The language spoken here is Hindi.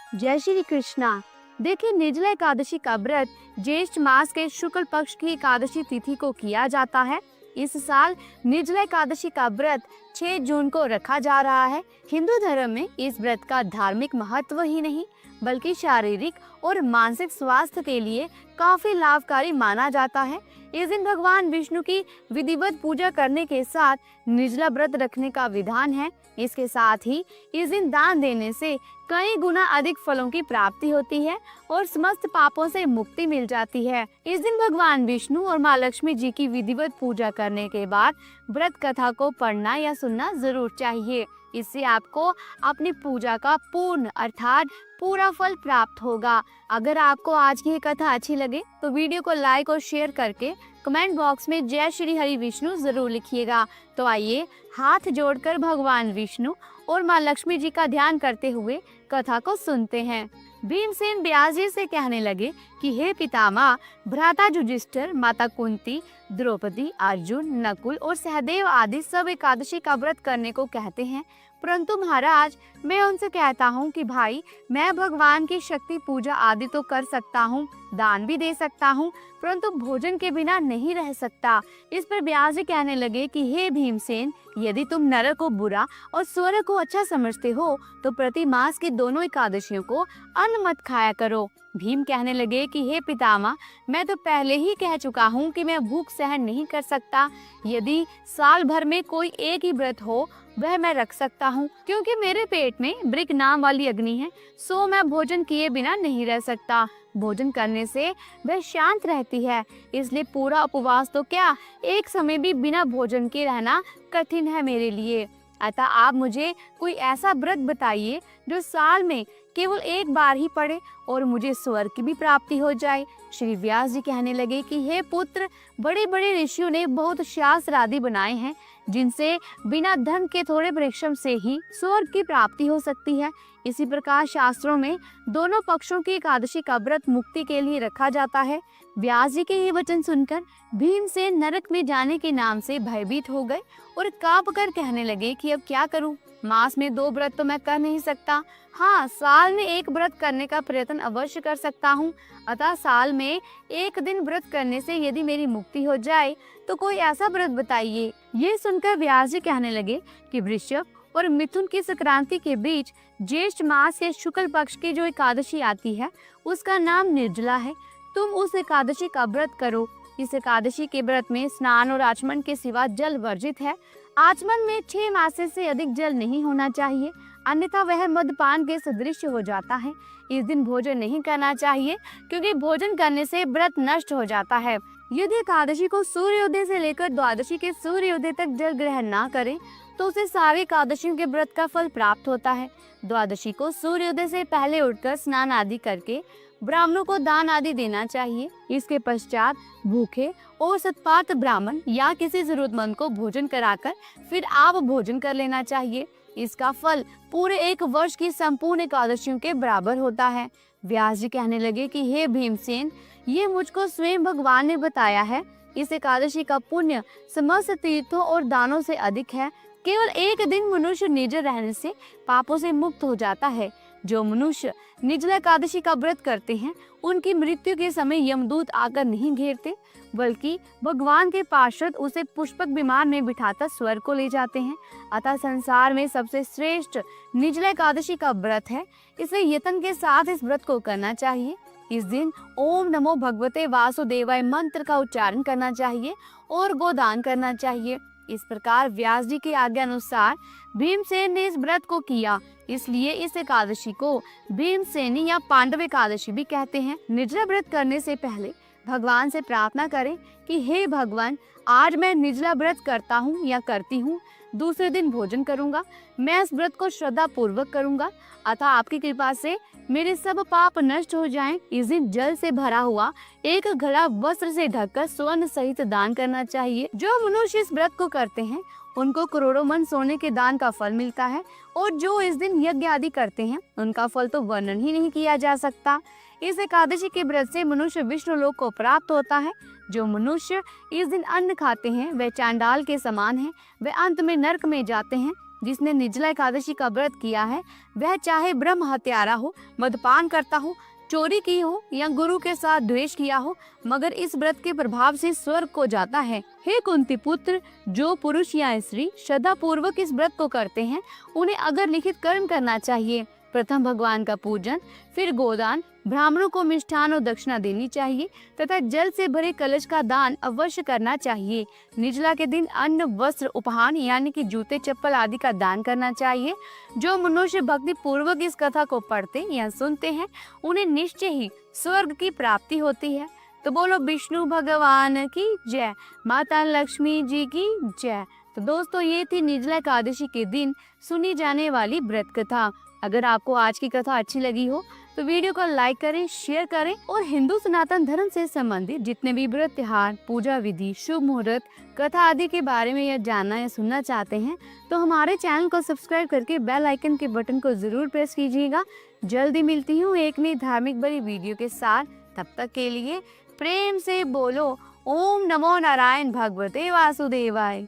जय श्री कृष्णा। देखिए, निर्जला एकादशी का व्रत ज्येष्ठ मास के शुक्ल पक्ष की एकादशी तिथि को किया जाता है। इस साल निर्जला एकादशी का व्रत 6 जून को रखा जा रहा है। हिंदू धर्म में इस व्रत का धार्मिक महत्व ही नहीं बल्कि शारीरिक और मानसिक स्वास्थ्य के लिए काफी लाभकारी माना जाता है। इस दिन भगवान विष्णु की विधिवत पूजा करने के साथ निर्जला व्रत रखने का विधान है। इसके साथ ही इस दिन दान देने से कई गुना अधिक फलों की प्राप्ति होती है और समस्त पापों से मुक्ति मिल जाती है। इस दिन भगवान विष्णु और माँ लक्ष्मी जी की विधिवत पूजा करने के बाद व्रत कथा को पढ़ना या सुनना जरूर चाहिए। इससे आपको अपनी पूजा का पूर्ण अर्थात पूरा फल प्राप्त होगा। अगर आपको आज की ये कथा अच्छी लगे तो वीडियो को लाइक और शेयर करके कमेंट बॉक्स में जय श्री हरि विष्णु जरूर लिखिएगा। तो आइए हाथ जोड़कर भगवान विष्णु और माँ लक्ष्मी जी का ध्यान करते हुए कथा को सुनते हैं। भीमसेन व्यास जी से कहने लगे कि हे पितामह, भ्राता युधिष्ठिर, माता कुंती, द्रौपदी, अर्जुन, नकुल और सहदेव आदि सब एकादशी का व्रत करने को कहते हैं, परंतु महाराज मैं उनसे कहता हूँ कि भाई मैं भगवान की शक्ति पूजा आदि तो कर सकता हूँ, दान भी दे सकता हूँ, परंतु भोजन के बिना नहीं रह सकता। इस पर व्यास जी कहने लगे कि हे भीमसेन, यदि तुम नर को बुरा और स्वर्ग को अच्छा समझते हो तो प्रति मास की दोनों एकादशियों को अन्न मत खाया करो। भीम कहने लगे कि हे पितामह, मैं तो पहले ही कह चुका हूँ कि मैं भूख सहन नहीं कर सकता। यदि साल भर में कोई एक ही व्रत हो वह मैं रख सकता हूँ, क्योंकि मेरे पेट में ब्रिक नाम वाली अग्नि है, सो मैं भोजन किए बिना नहीं रह सकता। भोजन करने से वह शांत रहती है, इसलिए पूरा उपवास तो क्या एक समय भी बिना भोजन के रहना कठिन है मेरे लिए। अतः आप मुझे कोई ऐसा व्रत बताइए जो साल में केवल एक बार ही पड़े और मुझे स्वर्ग की भी प्राप्ति हो जाए। श्री व्यास जी कहने लगे कि हे पुत्र, बड़े बड़े ऋषियों ने बहुत शास्त्र आदि बनाए हैं जिनसे बिना धन के थोड़े परिश्रम से ही स्वर्ग की प्राप्ति हो सकती है। इसी प्रकार शास्त्रों में दोनों पक्षों की एकादशी का व्रत मुक्ति के लिए रखा जाता है। व्यास जी के ये वचन सुनकर भीमसेन नरक में जाने के नाम से भयभीत हो गए और कांप कर कहने लगे कि अब क्या करूं? मास में 2 व्रत तो मैं कर नहीं सकता। हाँ, साल में एक व्रत करने का प्रयत्न अवश्य कर सकता हूँ। अतः साल में एक दिन व्रत करने से यदि मेरी मुक्ति हो जाए तो कोई ऐसा व्रत बताइए। ये सुनकर व्यास जी कहने लगे कि वृश्चिक और मिथुन की संक्रांति के बीच ज्येष्ठ मास के शुक्ल पक्ष की जो एकादशी आती है उसका नाम निर्जला है। तुम उस एकादशी का व्रत करो। इस एकादशी के व्रत में स्नान और आचमन के सिवा जल वर्जित है। आचमन में 6 मासे से अधिक जल नहीं होना चाहिए, अन्यथा वह मदपान के सदृश हो जाता है। इस दिन भोजन नहीं करना चाहिए क्योंकि भोजन करने से व्रत नष्ट हो जाता है। यदि एकादशी को सूर्योदय से लेकर द्वादशी के सूर्योदय तक जल ग्रहण ना करे तो उसे सारे एकादशियों के व्रत का फल प्राप्त होता है। द्वादशी को सूर्योदय से पहले उठकर स्नान आदि करके ब्राह्मणों को दान आदि देना चाहिए। इसके पश्चात भूखे और सत्पात्र ब्राह्मण या किसी जरूरतमंद को भोजन कराकर फिर आप भोजन कर लेना चाहिए। इसका फल पूरे 1 वर्ष की संपूर्ण एकादशियों के बराबर होता है। व्यास जी कहने लगे कि हे भीमसेन, ये मुझको स्वयं भगवान ने बताया है। इस एकादशी का पुण्य समस्त तीर्थों और दानों से अधिक है। केवल एक दिन मनुष्य निर्जल रहने से पापों से मुक्त हो जाता है। जो मनुष्य निर्जला एकादशी का व्रत करते हैं उनकी मृत्यु के समय यमदूत आकर नहीं घेरते, बल्कि भगवान के पार्षद उसे पुष्पक विमान में बिठाकर स्वर्ग को ले जाते हैं। अतः संसार में सबसे श्रेष्ठ निर्जला एकादशी का व्रत है, इसलिए यत्न के साथ इस व्रत को करना चाहिए। इस दिन ओम नमो भगवते वासुदेवाय मंत्र का उच्चारण करना चाहिए और गोदान करना चाहिए। इस प्रकार व्यास जी की आज्ञा अनुसार भीमसेन ने इस व्रत को किया, इसलिए इस एकादशी को भीमसेनी या पांडव एकादशी भी कहते हैं। निर्जला व्रत करने से पहले भगवान से प्रार्थना करें कि हे भगवान, आज मैं निर्जला व्रत करता हूँ या करती हूँ, दूसरे दिन भोजन करूँगा, मैं इस व्रत को श्रद्धा पूर्वक करूँगा, अतः आपकी कृपा से मेरे सब पाप नष्ट हो जाएं। इस दिन जल से भरा हुआ एक घड़ा वस्त्र से ढककर स्वर्ण सहित दान करना चाहिए। जो मनुष्य इस व्रत को करते हैं उनको करोड़ों मन सोने के दान का फल मिलता है, और जो इस दिन यज्ञ आदि करते हैं उनका फल तो वर्णन ही नहीं किया जा सकता। इस एकादशी के व्रत से मनुष्य विष्णु लोक को प्राप्त होता है। जो मनुष्य इस दिन अन्न खाते हैं वह चांडाल के समान है, वे अंत में नरक में जाते हैं। जिसने निर्जला एकादशी का व्रत किया है वह चाहे ब्रह्म हत्यारा हो, मद्यपान करता हो, चोरी की हो या गुरु के साथ द्वेष किया हो, मगर इस व्रत के प्रभाव से स्वर्ग को जाता है। हे कुंती पुत्र, जो पुरुष या स्त्री श्रद्धा पूर्वक इस व्रत को करते हैं उन्हें अगर लिखित कर्म करना चाहिए। प्रथम भगवान का पूजन, फिर गोदान, ब्राह्मणों को मिष्ठान और दक्षिणा देनी चाहिए तथा जल से भरे कलश का दान अवश्य करना चाहिए। निर्जला के दिन अन्न, वस्त्र, उपहार यानी कि जूते, चप्पल आदि का दान करना चाहिए। जो मनुष्य भक्ति पूर्वक इस कथा को पढ़ते या सुनते हैं उन्हें निश्चय ही स्वर्ग की प्राप्ति होती है। तो बोलो विष्णु भगवान की जय, माता लक्ष्मी जी की जय। तो दोस्तों, ये थी निर्जला एकादशी के दिन सुनी जाने वाली व्रत कथा। अगर आपको आज की कथा अच्छी लगी हो तो वीडियो को लाइक करें, शेयर करें और हिंदू सनातन धर्म से संबंधित जितने भी व्रत, त्योहार, पूजा विधि, शुभ मुहूर्त, कथा आदि के बारे में यह जानना या सुनना चाहते हैं तो हमारे चैनल को सब्सक्राइब करके बेल आइकन के बटन को जरूर प्रेस कीजिएगा। जल्दी मिलती हूँ एक नई धार्मिक बड़ी वीडियो के साथ। तब तक के लिए प्रेम से बोलो ओम नमो नारायण भगवते वासुदेवाय।